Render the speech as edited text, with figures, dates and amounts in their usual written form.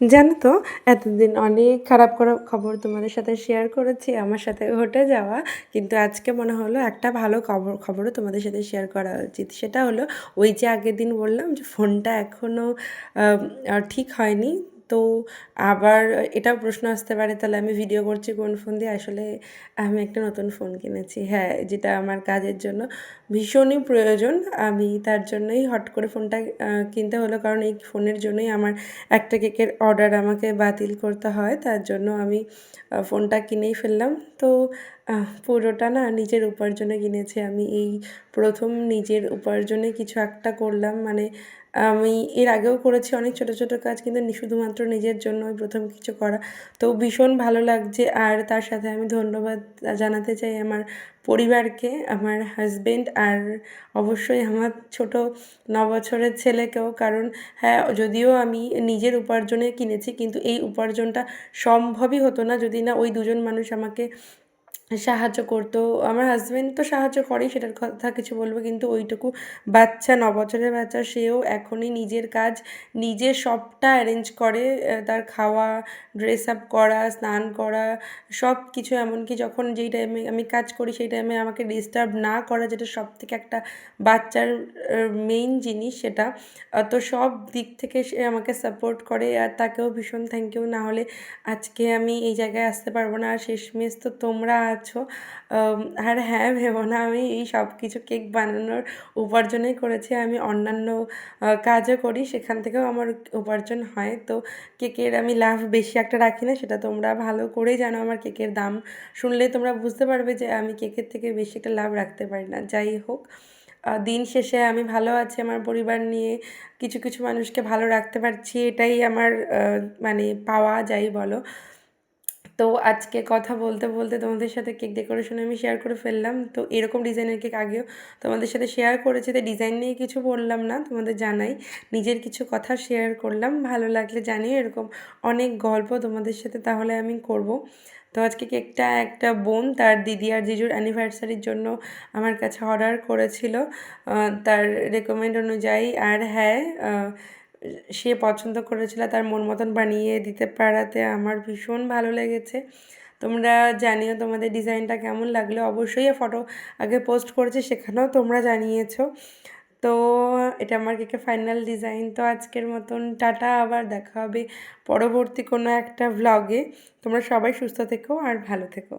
জানো তো এতদিন অনেক খারাপ খারাপ খবর তোমাদের সাথে শেয়ার করেছি আমার সাথে ঘটে যাওয়া, কিন্তু আজকে মনে হলো একটা ভালো খবরও তোমাদের সাথে শেয়ার করা উচিত। সেটা হলো ওই যে আগের দিন বললাম যে ফোনটা এখনও ঠিক হয়নি। তো আবার এটাও প্রশ্ন আসতে পারে তাহলে আমি ভিডিও করছি কোন ফোন দিয়ে। আসলে আমি একটা নতুন ফোন কিনেছি, হ্যাঁ, যেটা আমার কাজের জন্য ভীষণই প্রয়োজন। আমি তার জন্যই হট করে ফোনটা কিনতে হলো, কারণ এই ফোনের জন্যই আমার একটা কেকের অর্ডার আমাকে বাতিল করতে হয়। তার জন্য আমি ফোনটা কিনেই ফেললাম। তো পুরোটা না নিজের উপার্জনে কিনেছি আমি। এই প্রথম নিজের উপার্জনে কিছু একটা করলাম। মানে আমি এর আগেও করেছি অনেক ছোট ছোট কাজ, কিন্তু শুধুমাত্র নিজের জন্যই প্রথম কিছু করা। তো ভীষণ ভালো লাগছে। আর তার সাথে আমি ধন্যবাদ জানাতে চাই আমার পরিবারকে, আমার হাজবেন্ড, আর অবশ্যই আমার ছোট 9 বছরের ছেলেকেও। কারণ হ্যাঁ, যদিও আমি নিজের উপার্জনে কিনেছি, কিন্তু এই উপার্জনটা সম্ভবই হতো না যদি না ওই দুজন মানুষ আমাকে সাহায্য করতো। আমার হাজবেন্ড তো সাহায্য করেই, সেটার কথা কিছু বলবো, কিন্তু ওইটুকু বাচ্চা, 9 বছরের বাচ্চা, সেও এখনই নিজের কাজ নিজে সবটা অ্যারেঞ্জ করে। তার খাওয়া, ড্রেস আপ করা, স্নান করা, সব কিছু। এমনকি যখন যেই টাইমে আমি কাজ করি সেই টাইমে আমাকে ডিস্টার্ব না করা, যেটা সবথেকে একটা বাচ্চার মেইন জিনিস সেটা। তো সব দিক থেকে সে আমাকে সাপোর্ট করে, আর তাকেও ভীষণ থ্যাংক ইউ। না হলে আজকে আমি এই জায়গায় আসতে পারবো না। আর শেষমেশ তো তোমরা আছো। আর হ্যাঁ, ভেবো না আমি এই সব কিছু কেক বানানোর উপার্জনেই করেছি। আমি অন্যান্য কাজও করি, সেখান থেকেও আমার উপার্জন হয়। তো কেকের আমি লাভ বেশি একটা রাখি না, সেটা তোমরা ভালো করেই জানো। আমার কেকের দাম শুনলে তোমরা বুঝতে পারবে যে আমি কেকের থেকে বেশি একটা লাভ রাখতে পারি না। যাই হোক, দিন শেষে আমি ভালো আছি আমার পরিবার নিয়ে। কিছু কিছু মানুষকে ভালো রাখতে পারছি, এটাই আমার মানে পাওয়া, যাই বলো। তো আজকে কথা বলতে বলতে তোমাদের সাথে কেক ডেকোরেশন আমি শেয়ার করে ফেললাম। তো এরকম ডিজাইনের কেক আগেও তোমাদের সাথে শেয়ার করেছি, তাই ডিজাইন নিয়ে কিছু বললাম না, তোমাদের জানাই। নিজের কিছু কথা শেয়ার করলাম। ভালো লাগলে জানিও, এরকম অনেক গল্প তোমাদের সাথে তাহলে আমি করব। তো আজকে কেকটা একটা বোন তার দিদি আর জিজুর অ্যানিভার্সারির জন্য আমার কাছে অর্ডার করেছিল, তার রেকমেন্ড অনুযায়ী। আর হ্যাঁ, সে পছন্দ করেছিল, তার মন মতন বানিয়ে দিতে পারাতে আমার ভীষণ ভালো লেগেছে। তোমরা জানিও তোমাদের ডিজাইনটা কেমন লাগলো, অবশ্যই ফটো আগে পোস্ট করেছি, সেখানেও তোমরা জানিয়েছো। তো এটা আমার কেকের ফাইনাল ডিজাইন। তো আজকের মতন টাটা, আবার দেখা হবে পরবর্তী কোনো একটা ভ্লগে। তোমরা সবাই সুস্থ থেকো আর ভালো থেকো।